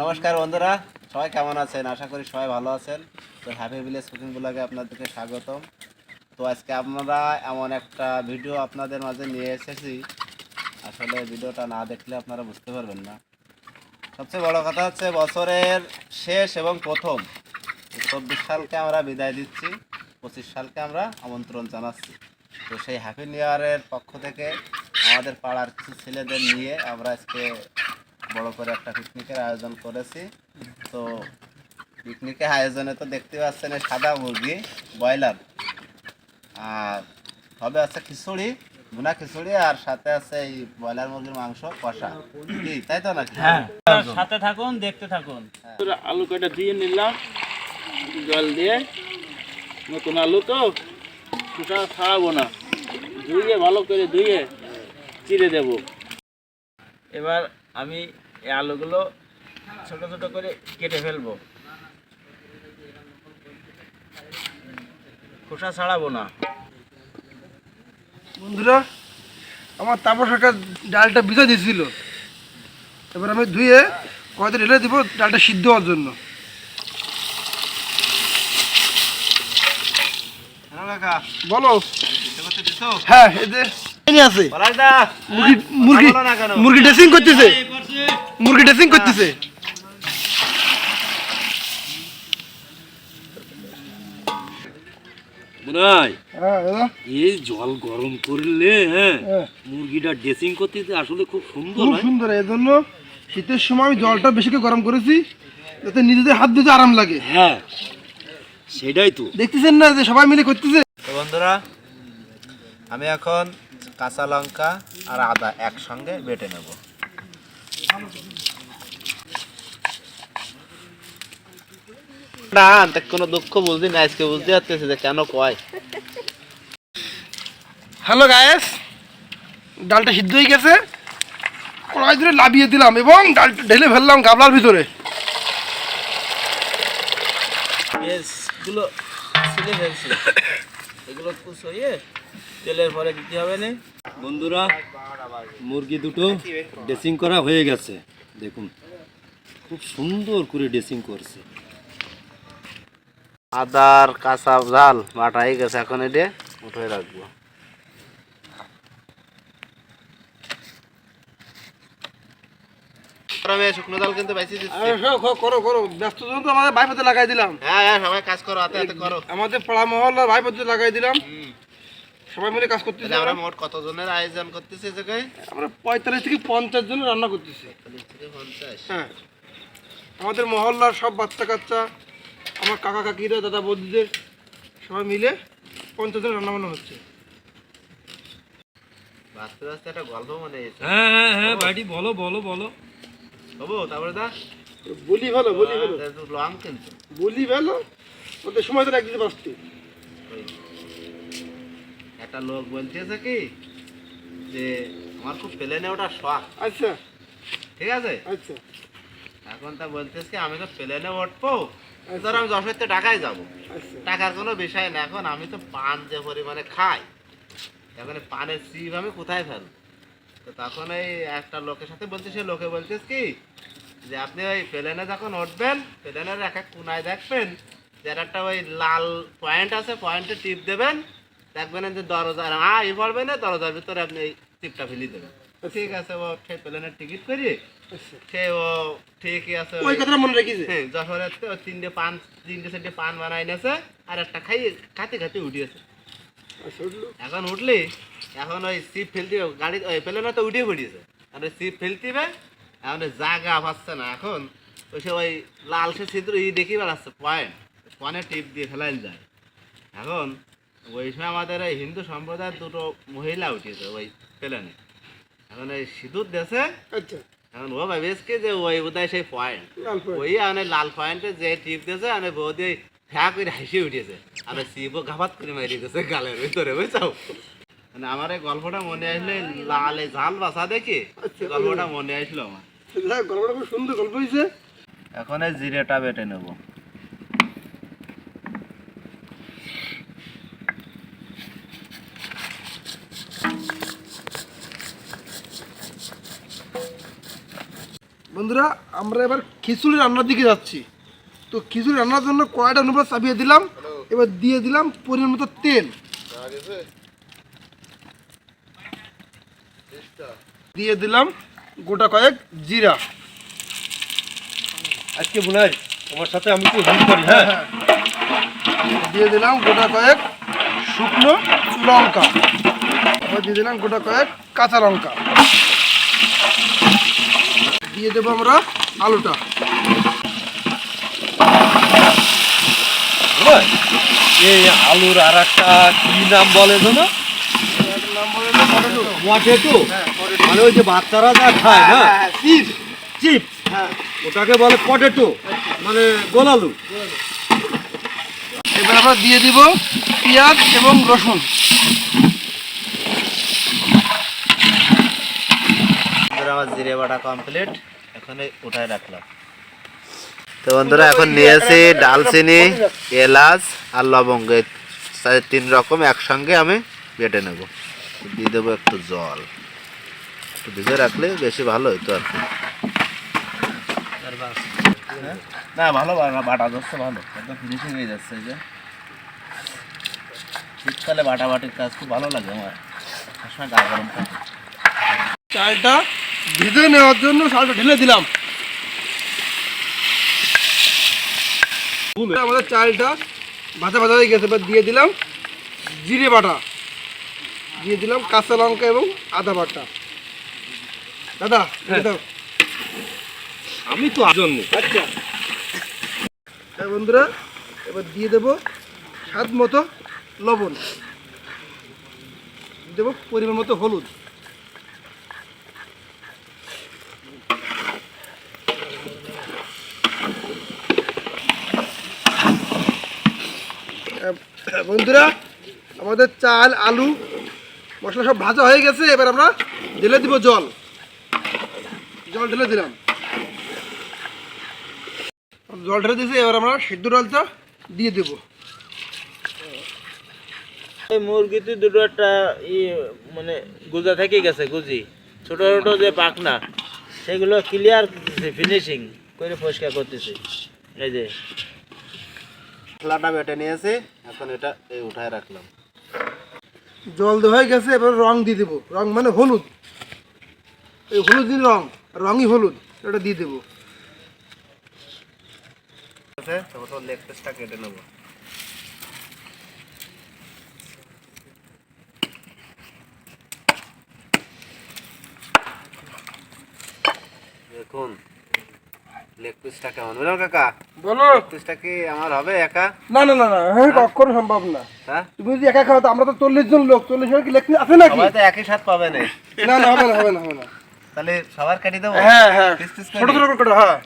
নমস্কার বন্ধুরা, সবাই কেমন আছেন? আশা করি সবাই ভালো আছেন। তো হ্যাপি ভিলেজ কুকিং ব্লগে আপনাদেরকে স্বাগতম। তো আজকে আমরা এমন একটা ভিডিও আপনাদের মাঝে নিয়ে এসেছি, আসলে ভিডিওটা না দেখলে আপনারা বুঝতে পারবেন না। সবচেয়ে বড় কথা হচ্ছে বছরের শেষ এবং প্রথম 24 সালকে আমরা বিদায় দিচ্ছি, 25 সালকে আমরা আমন্ত্রণ জানাচ্ছি। তো সেই হ্যাপি নিউ ইয়ারের পক্ষ থেকে আমাদের পাড়ার কিছু ছেলেদের নিয়ে আমরা আজকে বড় করে একটা পিকনিকের আয়োজন করেছি। তো পিকনিকের আয়োজনে তো দেখতে পাচ্ছেন এই সাদা মুরগি ব্রয়লার, আর হবে আছে খিচুড়ি, ভুনা খিচুড়ি, আর সাথে আছে এই ব্রয়লার মুরগির মাংস কষা, কি তাই তো নাকি? হ্যাঁ, সাথে থাকুন, দেখতে থাকুন। আলু কাটা দিয়ে নিলাম জল দিয়ে, নতুন আলু তো খোসা ছাড়াবো না, ধুয়ে ভালো করে ধুয়ে চিড়ে দেব। এবার আমি এই আলুগুলো ছোট ছোট করে কেটে ফেলবো, খোসা ছাড়াবো না। বন্ধুরা, আমার তাপস একটা ডালটা ভিজা দিয়েছিল, এবার আমি ধুয়ে কয়দিন ঢেলে দিব ডালটা সিদ্ধ হওয়ার জন্য। হ্যালো কাকা, বলো। সিদ্ধ করতে দিছো? হ্যাঁ, এই যে এনে আছে পলাশদা, মুরগি মুরগি বলো না কেন? মুরগি ড্রেসিং করতেছে, মুরগি ড্রেসিং করতেছে। বুনাই, হ্যাঁ দাদা, এই জল গরম করলে হ্যাঁ হ্যাঁ, মুরগিটা ড্রেসিং করতে আসলে খুব সুন্দর খুব হয়। সুন্দর। এই জন্য শীতের সময় আমি জলটা বেশি করে গরম করেছি, যাতে নিজেদের হাত দিতে আরাম লাগে। হ্যাঁ, সেটাই তো। দেখতেছেন না যে সবাই মিলে করতেছে। তো বন্ধুরা, আমি এখন কাঁচা লঙ্কা আর আদা একসঙ্গে বেটে নেব। না, কোনো দুঃখ বুঝি না, আজকে বুঝতে পারতেছি যে কেন কয়। হ্যালো গায়েস, ডালটা সিদ্ধ হয়ে গেছে, কড়াই ধরে লাভিয়ে দিলাম এবং ডালটা ঢেলে ফেললাম গাবলার ভিতরে। পেঁয়াজগুলো ছিলে ফেলছি, এগুলো কুচিয়ে তেলের পরে দিতে হবে না। বন্ধুরা, মুরগি দুটো ড্রেসিং করা হয়ে গেছে, দেখুন খুব সুন্দর করে ড্রেসিং করছে। আদার কাঁচা ঝাল বাটা হয়ে গেছে, এখন এটা উঠে রাখবো। আমি শুকনো জাল কিন্তু বেশি দিচ্ছি। করো করো, ব্যস্ত জন তো আমাদের ভাইপোতে লাগাই দিলাম। হ্যাঁ হ্যাঁ, সবাই কাজ করো, হাতে হাতে করো। আমাদের পাড়া মহল্লার ভাইপোতে লাগাই দিলাম, সবাই মিলে কাজ করতেছি। তাহলে আমরা মোট কতজনের আয়োজন করতেছি এই জায়গায়? আমরা 45 থেকে 50 জন রান্না করতেছি। 40 থেকে 50। হ্যাঁ, আমাদের মহল্লার সব বাচ্চা কাচ্চা, আমার কাকা কাকিরা, দাদা বৌদিদের সবাই মিলে 50 জন রান্না বান্না হচ্ছে। বাঁচতে বাঁচতে একটা গল্প মনে এসেছে। হ্যাঁ হ্যাঁ হ্যাঁ, বাড়ি বলো বলো বলো। হবো তারপরে দা বলি ভালো, বলি ভালো, লং কিন্তু বলি ভালো, ওদের সময় তো একদিন বাঁচতে। ওই একটা লোক বলতেছে কি যে আমার খুব প্লেনে ওটা শখ, আচ্ছা ঠিক আছে? আচ্ছা এখন তা বলতেছে কি আমি তো প্লেনে উঠবো, ধর আমি যশোর থেকে ঢাকায় যাবো, আচ্ছা টাকার কোনো বিষয় না। এখন আমি তো পান যে পরিমাণে খাই, এখন এই পানের সিপ আমি কোথায় ফেলবো? তো তখন এই একটা লোকের সাথে বলছে, সে লোকে বলতেছে কি যে আপনি ওই প্লেনে যখন উঠবেন, প্লেনের এক এক কোনায় দেখবেন যে একটা ওই লাল পয়েন্ট আছে, পয়েন্টে টিপ দেবেন, দেখবেন যে দরজার ই পড়বে না, দরজার ভিতরে আপনি এই টিপটা ফেলে দেবেন। তো ঠিক আছে, ও সেই প্লেনের টিকিট করি, আচ্ছা, সে ও ঠিকই আছে, ওই কথাটা মনে রেখেছে। হ্যাঁ, যশোরের তো তিনটে চারটে পান বানাই নেছে, আর একটা খাতে খাতে উঠিয়েছে। আচ্ছা, উঠলো। এখন উঠলি, এখন ওই সিপ ফেলতে গাড়ি ওই প্লেনে তো উঠে পড়িয়েছে, আর ওই সিপ ফেলতিবে, এখন ওই জায়গা পাচ্ছে না। এখন ওই সে ওই লাল সে ছিদ্র দেখি বেড়াচ্ছে পয়েন্টে টিপ দিয়ে ফেলাই যায়। এখন ওই সময় আমাদের এই হিন্দু সম্প্রদায়ের দুটো মহিলা উঠিয়েছে ওই প্লেনে, এখন ওই সিঁদুর দেশে। আচ্ছা, এখন ও ভাবিস কি যে ওই বোধহয় সেই পয়েন্ট, লাল পয়েন্ট। ওই মানে লাল পয়েন্টে যে টিপ দিয়েছে, আমি বৌদি ফ্যা করে হাসি উঠেছে, আর সিপও ঘাপাত করে মারি দিয়েছে গালের ভিতরে, বুঝছো? মানে আমার এই গল্পটা মনে আসলে, লালে ঝাল বাসা দেখি গল্পটা মনে আসলো আমার। গল্পটা খুব সুন্দর গল্প হয়েছে। এখন এই জিরেটা বেটে নেব। বন্ধুরা আমরা এবার খিচুড়ি রান্নার দিকে যাচ্ছি। তো খিচুড়ি রান্নার জন্য কড়াইটার উপর চাপিয়ে দিলাম, এবার দিয়ে দিলাম পরিমাণ মতো তেল, দিয়ে দিলাম গোটা কয়েক জিরা। আজকে বোনাই তোমার সাথে আমি একটু হেল্প করি। হ্যাঁ, দিয়ে দিলাম গোটা কয়েক শুকনো লঙ্কা, আবার দিয়ে দিলাম গোটা কয়েক কাঁচা লঙ্কা, দিয়ে দেবো আমরা আলুটা। এই আলুর আর একটা কি নাম বলে তো না, পটেটো। মানে ওই যে বাচ্চারা যা খায় না, চিপস, ওটাকে বলে পটেটো, মানে গোল আলু। এবার আমরা দিয়ে দিব পেঁয়াজ এবং রসুন। আমার জিরে বাটা কমপ্লিট, এখন উঠায় রাখলাম। তো বন্ধুরা এখন নিয়েছি ডালচিনি, এলাচ আর লবঙ্গ, 3 রকম একসঙ্গে আমি বেটে নেব। দিয়ে দেবো একটু জল, একটু ভিজে রাখলে বেশি ভালো হইতো আর কি। না ভালো বাটা যাচ্ছে, ভালো একদম ফিনিশিং হয়ে যাচ্ছে। এই যে শীতকালে বাটাবাটির কাজ খুব ভালো লাগে আমার, সবসময় গা গরম থাকে। চালটা ভেজে নেওয়ার জন্য চালটা ঢেলে দিলাম। আমাদের চালটা ভাজা ভাজা হয়ে গেছে, এবার দিয়ে দিলাম জিরে বাটা, দিয়ে দিলাম কাঁচা লঙ্কা এবং আদা বাটা। দাদা দাও। আমি তো জন্য আচ্ছা বন্ধুরা, এবার দিয়ে দেবো স্বাদ মতো লবণ, দেবো পরিমাণ মতো হলুদ, বন্ধুরা আমাদের চাল আলু মশলা সব ভাজা হয়ে গেছে। এবার আমরা ঢেলে দিব জল, জল ঢেলে দিলাম, জল ঢেলে দিয়েছি। এবার আমরা সিদ্ধ ডালটা দিয়ে দেব। এই মুরগিতে দুটো একটা মানে গুজা থেকে গেছে, গুজি ছোট ছোট যে পাখনা, সেগুলো ক্লিয়ার ফিনিশিং করে পরিষ্কার করতেছে। এই যে মশলাটা বেটে নিয়েছি, এখন এটা উঠায় রাখলাম। জল দেওয়া হয়ে গেছে, এবার রং দিয়ে দেবো। রং মানে হলুদ, এই হলুদ দিন রং, রঙই হলুদ, এটা দিয়ে দেবো। লেগ পিসটা কেটে নেবো। দেখুন লেগ পিসটা কেমন বলো কাকা? বলো। লেগ পিসটা কি আমার হবে একা? না না না না, হ্যাঁ কখনো সম্ভব না। হ্যাঁ তুমি যদি একা খাও তো আমরা তো 40 জন লোক, 40 জনের কি লেগ পিস আছে নাকি? সবাই তো একই স্বাদ পাবে না। না না, হবে না হবে না হবে না। তাহলে সবার কেটে দেবো? হ্যাঁ হ্যাঁ, পিস পিস ছোট ছোট করে হ্যাঁ।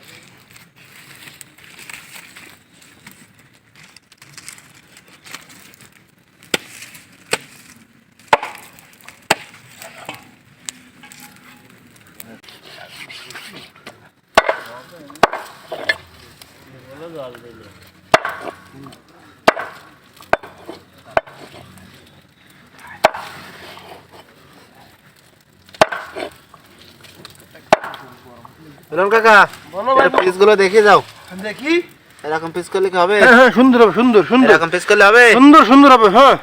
জল দিলে বলুন কাকা, বলো ভাই। পিস গুলো দেখে যাও, দেখি। এরকম পিস করলে কি হবে? হ্যাঁ হ্যাঁ, সুন্দর হবে, সুন্দর সুন্দর, এরকম পিস করলে হবে? সুন্দর সুন্দর হবে। হ্যাঁ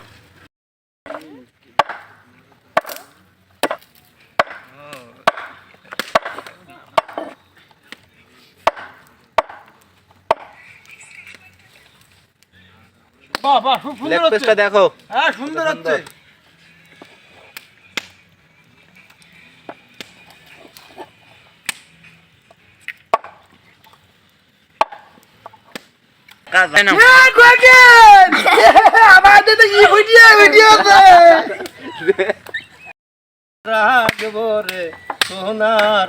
বাহ বাহ, খুব লেগ সুন্দর পিসটা হচ্ছে। দেখো। হ্যাঁ সুন্দর হচ্ছে। কাজ হয় না। আমাদের তো কি ভিডিও আছে। রাখবো রে সোনার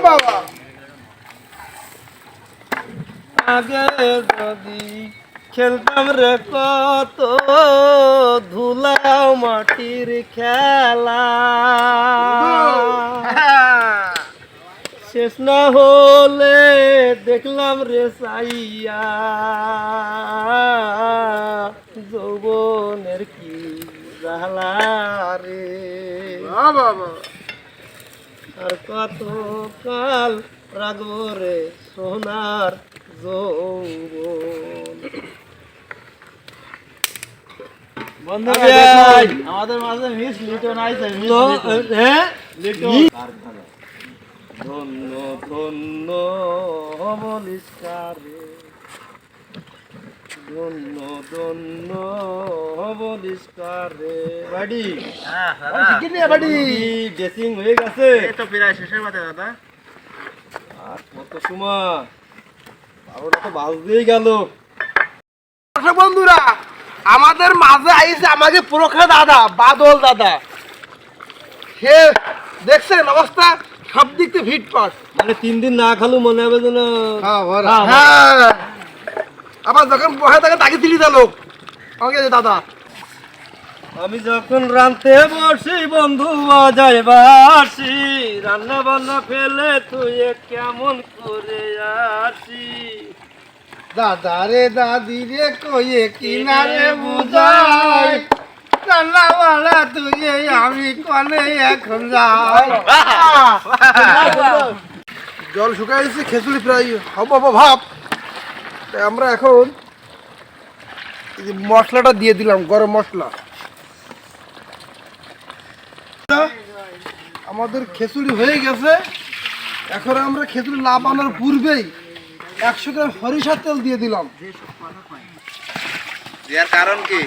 বাবা আগে যদি খেলতাম রে কত ধুলাও মাটির খেলা, শেষ না হলে দেখলাম রে সাইয়া যৌবনের কি জ্বালা রে। বাবা আর কত কাল রাগরে সোনার যৌবন। বন্ধুরা দেখুন, আমাদের মাঝে মিস লিটন আইছে, মিস লিটন। ধন্য ধন্য বলিস কারে, ধন্য ধন্য বলিস কারে। বাড়ি বাড়ি ড্রেসিং হয়ে গেছে, এই তো প্রায় শেষের মাথায় দাদা। আর কত সময়, 12টা তো বাজতেই গেল। বন্ধুরা আমাদের মাঝে আইছে আমাকে প্রখা দাদা, বাদল দাদা। সে দেখছেন অবস্থা, সব দিক থেকে ফিটফাট। মানে 3 দিন না খালু মনে হবে যেন হ্যাঁ। আবার যখন বসে থাকে তাকে দিলি দা লোক আমাকে দাদা। আমি যখন রাঁধতে বসি বন্ধু বাজায় বাসি, রান্না বান্না ফেলে তুই কেমন করে আসি। দাদা রে দাদি রে কয়ে কিনারে বুঝাই, রান্না বান্না তুই আমি কনে এখন যাই। জল শুকাইছে, খেচুড়ি প্রায় হব ভাব। তাই আমরা এখন এই যে মশলাটা দিয়ে দিলাম, গরম মশলা। আমাদের খেচুড়ি হয়ে গেছে। এখন আমরা খেচুড়ি না বানানোর পূর্বেই 100 গ্রাম সরিষার তেল দিয়ে দিলাম। দেওয়ার কারণ কি?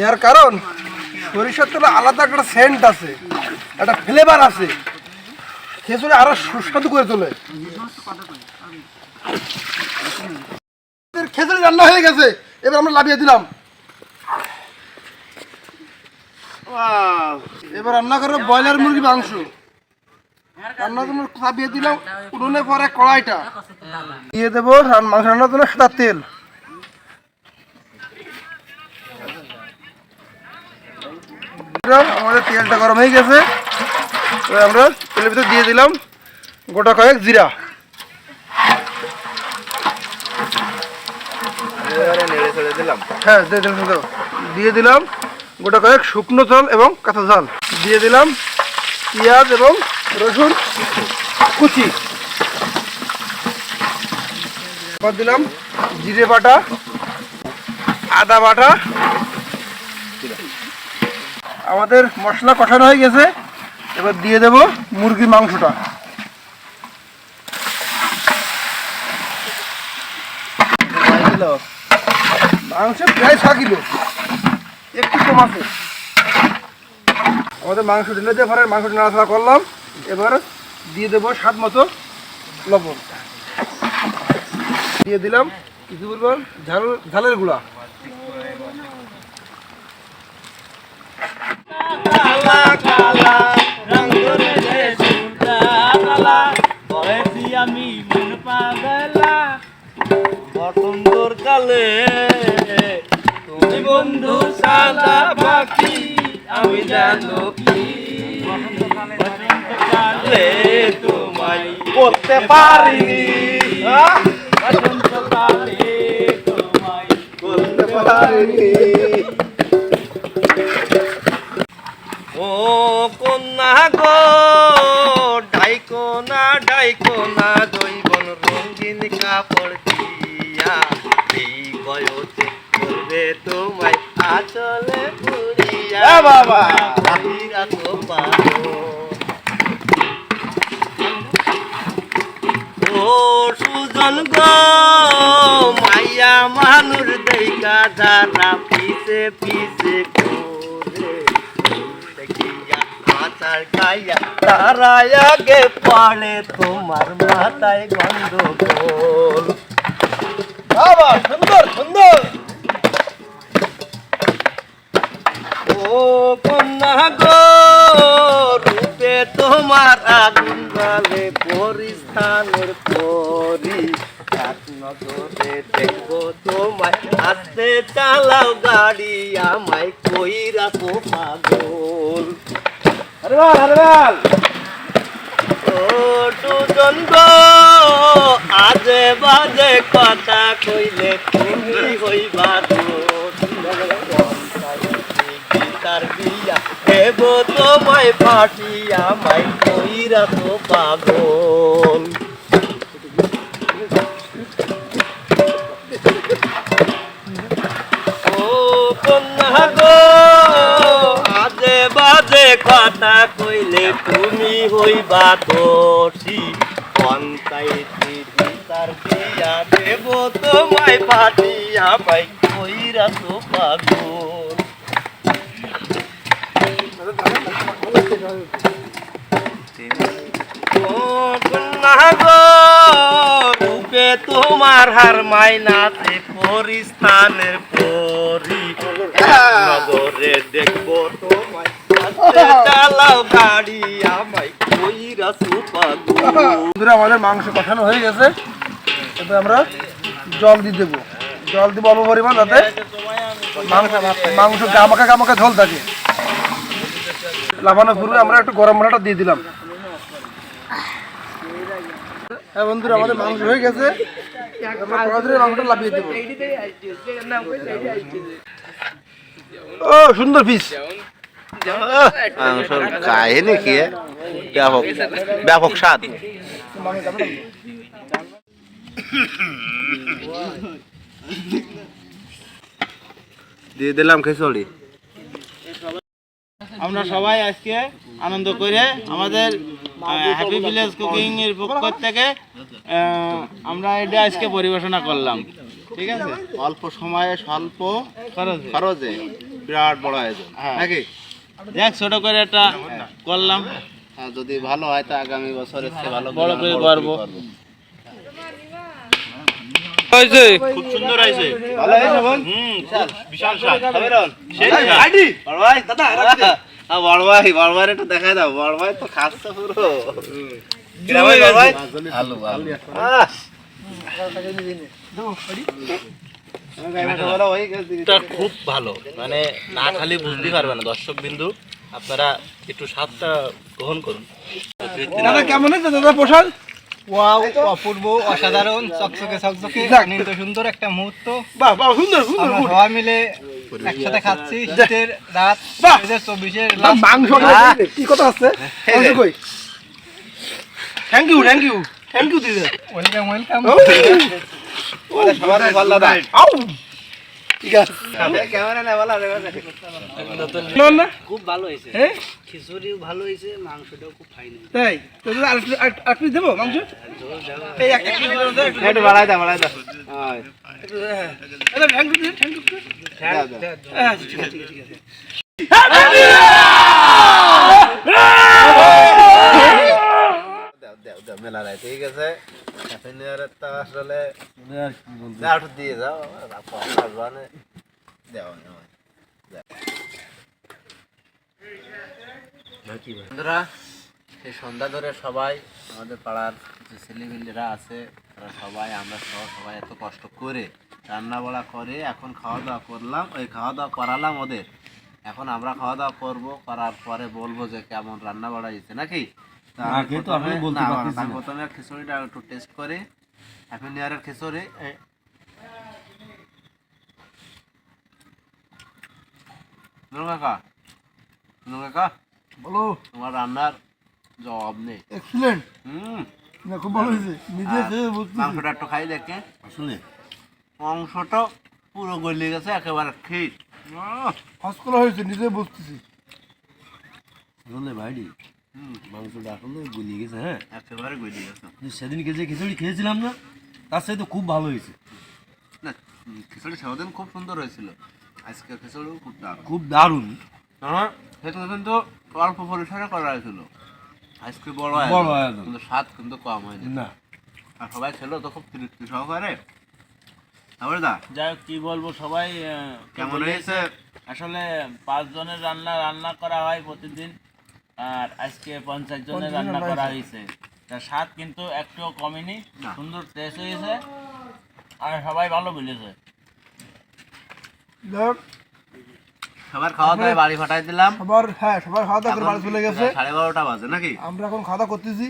এর কারণ সরিষার তেলে আলাদা একটা সেন্ট আছে, একটা ফ্লেভার আছে, খেচুড়ি আরো সুস্বাদু করে তোলে। খেচুড়ি রান্না হয়ে গেছে, এবার আমরা লাভিয়ে দিলাম। এবার রান্না করবো ব্রয়লার মুরগি মাংস। রান্নার জন্য চাপিয়ে দিলাম উনুনে, পরে কড়াইটা দিয়ে দেবো মাংস রান্নার জন্য সাদা তেল। আমাদের তেলটা গরম হয়ে গেছে, আমরা তেলের ভিতরে দিয়ে দিলাম গোটা কয়েক জিরা। হ্যাঁ দিয়ে দিলাম গোটা কয়েক শুকনো ঝাল এবং কাঁচা ঝাল। দিয়ে দিলাম পেঁয়াজ এবং রসুন কুচি। আবার দিলাম জিরে বাটা, আদা বাটা। আমাদের মশলা কষানো হয়ে গেছে, এবার দিয়ে দেব মুরগির মাংসটা। মাংস প্রায় 6 কিলো, একটু কম আছে। আমাদের মাংস ঢেলে দিয়ে পরে মাংসটা নাড়াচাড়া করলাম। এবার দিয়ে দেবো স্বাদ মতো লবণ, দিয়ে দিলাম কিছু পরিমাণ ঝালের গুঁড়া। আমি মন পাগলা বসন্তর কালে, তুমি বন্ধু সাদা পাখি আমি জানো কি, বসন্তকালে তোমায় বলতে পারিনি, বসন্তকালে তোমায় বলতে পারিনি। ও কন্যা গো ডাইকো না জৈবন রঙিন কাপড় দিয়া, এই বয়সে করবে তোমায় আচলে পুরিয়া বাবা তো পারো। ও সুজন গো মাইয়া মানুষ দেখা যারা পিছে পিছে করে দেখিয়া মাথার খাইয়া তারা আগে পড়ে তোমার মাথায় গন্ডগোল। বাবা সুন্দর সুন্দর। ও কন্যা গো রূপে তোমার আগুন জ্বলে, পরিস্থানের পরি এক নজরে দেখবো তোমায়, আস্তে চালাও গাড়ি আমায় কই রাখো পাগল। ও দুজন গো আজে বাজে কথা কইলে তুমি হইবা গীতার বিয়া দেব তোমায় ফাটিয়া মাই কই কইরা তো পাগল। ও কন্যা গো, আজে বাজে কথা কইলে তুমি হইবা দোষী। পঞ্চায়েতে বিচার দিয়া দেব তোমায় পাঠিয়া, ভাই কইরা তো পাগল। ও কন্যা গো, রূপে তোমার হার মাইনাতে পরিস্থানের পরি, নগরে দেখবো তোমায় চালাও গাড়ি, আমায় কইরা সুপাগো। বন্ধুরা আমাদের মাংস কষানো হয়ে গেছে, এবার আমরা জল দিয়ে দেবো। জল দিব অল্প পরিমাণ, যাতে মাংস গামাকা গামাকা ঝোল থাকে। লাফানো পুরো আমরা একটু গরম মশলাটা দিয়ে দিলাম। হ্যাঁ বন্ধুরা আমাদের মাংস হয়ে গেছে, আমরা কড়া ধরে মাংসটা লাফিয়ে দেবো। ও সুন্দর পিস। মাংসর কাহিনী কি ব্যাপক ব্যাপক স্বাদ। দিয়ে দিলাম খিচুড়ি। আমরা সবাই আজকে আনন্দ করে আমাদের হ্যাপি ভিলেজ কুকিং এর পক্ষ থেকে আমরা এটা আজকে পরিবেশনা করলাম। ঠিক আছে, অল্প সময়ে স্বল্প খরচে। খরচে বিরাট বড় আয়োজন হ্যাঁ। নাকি? দেখ ছোট করে একটা করলাম, হ্যাঁ, যদি ভালো হয় তো আগামী বছরের চেয়ে ভালো বড় করে করবো। খুব সুন্দর হয়েছে। ভালো হয়েছে বোন? বিশাল স্বাদ। খাবে রন? সেই বড় ভাই দাদা বড় ভাই একটু দেখাই দাও। বড় ভাই তো খাচ্ছে পুরো। কিরম হয় বড় ভাই? আলু আলু। এটা খুব ভালো, মানে না খালি বুঝতে পারবে না দর্শক বিন্দু, আপনারা একটু স্বাদটা গ্রহণ করুন। দাদা কেমন হয়েছে দাদা প্রসাদ? ওয়াও, অপূর্ব, অসাধারণ, চকচকে চকচকে, অনিন্দ সুন্দর একটা মুহূর্ত। বাহ বাহ, সুন্দর সুন্দর। আমরা সবাই মিলে একসাথে খাচ্ছি শীতের রাত বাহ! 2024-এর মাংস কি কথা আছে? মাংস কই? Thank you thank you thank you দিদি। Welcome welcome. সবার ভালো দাদা। আউ ঠিক আছে। ক্যামেরা না বলা রে। না না খুব ভালো হয়েছে, হ্যাঁ খিচুড়িও ভালো হয়েছে, মাংসটাও খুব ফাইন হয়েছে। তাই তো দাদা আরেকটু দেবো মাংস? এই একটা একটু বাড়াই দাও বাড়াই দাও। হ্যাঁ থ্যাংক ইউ থ্যাংক ইউ। দাও, দাও। হ্যাঁ ঠিক আছে ঠিক আছে। দাও দাও মেলা নাই, ঠিক আছে। হ্যাপি নিউ ইয়ারের তো আসলে দাও একটু দিয়ে যাও। আসবানে দাও বন্ধুরা, এই সন্ধ্যা ধরে সবাই আমাদের পাড়ার যে ছেলেমেয়েরা আছে তারা সবাই, আমরা সবাই এত কষ্ট করে রান্না বাড়া করে এখন খাওয়া দাওয়া করলাম, ওই খাওয়া দাওয়া করালাম ওদের। এখন আমরা খাওয়া দাওয়া করবো, করার পরে বলবো যে কেমন রান্না বাড়া হয়েছে নাকি। প্রথমে খিচুড়িটা একটু টেস্ট করে। হ্যাপি নিউ ইয়ারের খিচুড়ি। কাকা কাকা বলো। তোমার রান্নার জবাব নেই। এক্সিলেন্ট, হুম, না খুব ভালো হয়েছে। নিজে খেয়ে বুঝতে মাংসটা একটু খাই দেখে। আসলে মাংসটা পুরো গলে গেছে একেবারে খেয়ে। ফাঁসকলা হয়েছে, নিজে বুঝতেছি। ভাইডি মাংসটা আসলে গলিয়ে গেছে। হ্যাঁ, একেবারে গলে গেছে। সেদিনকে যে খিচুড়ি খেয়েছিলাম না, তার সাথে খুব ভালো হয়েছে। না, খিচুড়ি সেদিন খুব সুন্দর হয়েছিল, আজকে খিচুড়িও খুব দারুণ। খুব দারুণ। হ্যাঁ, সেদিন কিন্তু অল্প পরিসরে করা হয়েছিল, আজকে বড় বড় আয়োজন। আয়োজন। কিন্তু স্বাদ কিন্তু কম হয়নি। না, আর সবাই ছিল তো খুব তৃপ্তি সহকারে। তারপরে দা যাই হোক, কি বলবো, সবাই কেমন হয়েছে? আসলে 5 জনের রান্না করা হয় প্রতিদিন, আর আজকে 50 জনের রান্না করা হয়েছে। তার স্বাদ কিন্তু একটুও কমেনি, না। সুন্দর টেস্ট হয়েছে, আর সবাই ভালো বলেছে। সবার খাওয়া দাওয়া বাড়ি ফাটাই দিলাম। সবার হ্যাঁ সবার খাওয়া দাওয়া করে বাড়ি চলে গেছে। 12:30 বাজে নাকি? আমরা এখন খাওয়া দাওয়া করতেছি।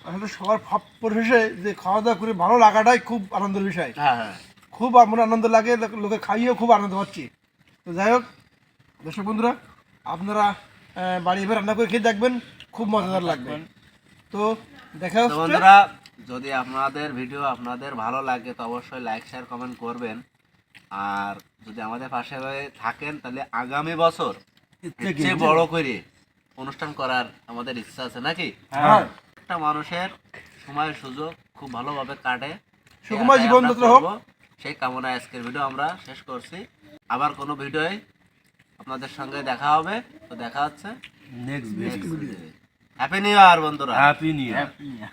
আসলে সবার ভাব পরিশেষে যে খাওয়া দাওয়া করে ভালো লাগাটাই খুব আনন্দের বিষয়। হ্যাঁ হ্যাঁ, খুব মনে আনন্দ লাগে, লোকে খাইয়েও খুব আনন্দ পাচ্ছি। তো যাই হোক দর্শক বন্ধুরা, আপনারা বাড়ি এবার রান্না করে খেয়ে দেখবেন, খুব মজাদার লাগবে। তো দেখা তো হচ্ছে বন্ধুরা, যদি আপনাদের ভিডিও আপনাদের ভালো লাগে তো অবশ্যই লাইক শেয়ার কমেন্ট করবেন। আর যদি আমাদের পাশে হয়ে থাকেন তাহলে আগামী বছর ইচ্ছে বড় করে অনুষ্ঠান করার আমাদের ইচ্ছা আছে নাকি? হ্যাঁ একটা মানুষের সময় সুযোগ খুব ভালোভাবে কাটে, সুকুমার এই আশায় জীবনযাত্রা আমরা হোক। করবো। সেই কামনায় আজকের ভিডিও আমরা শেষ করছি। আবার কোনো ভিডিওয় আপনাদের সঙ্গে দেখা হবে। তো দেখা হচ্ছে নেক্সট হ্যাপি নিউ ইয়ার বন্ধুরা। Happy new year. হ্যাঁ